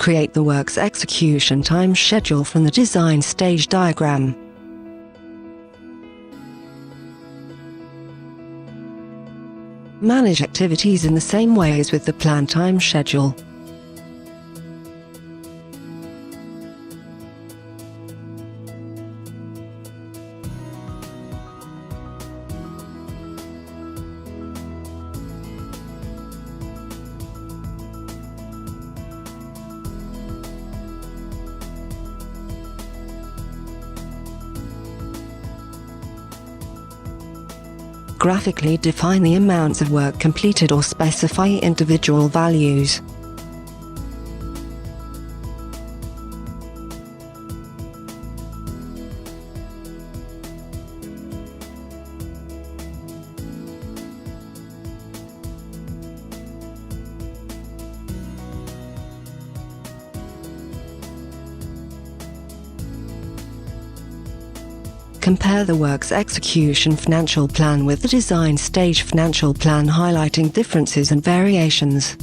Create the work's execution time schedule from the design stage diagram. Manage activities in the same way as with the planned time schedule. Graphically define the amounts of work completed or specify individual values. Compare the work's execution financial plan with the design stage financial plan, highlighting differences and variations.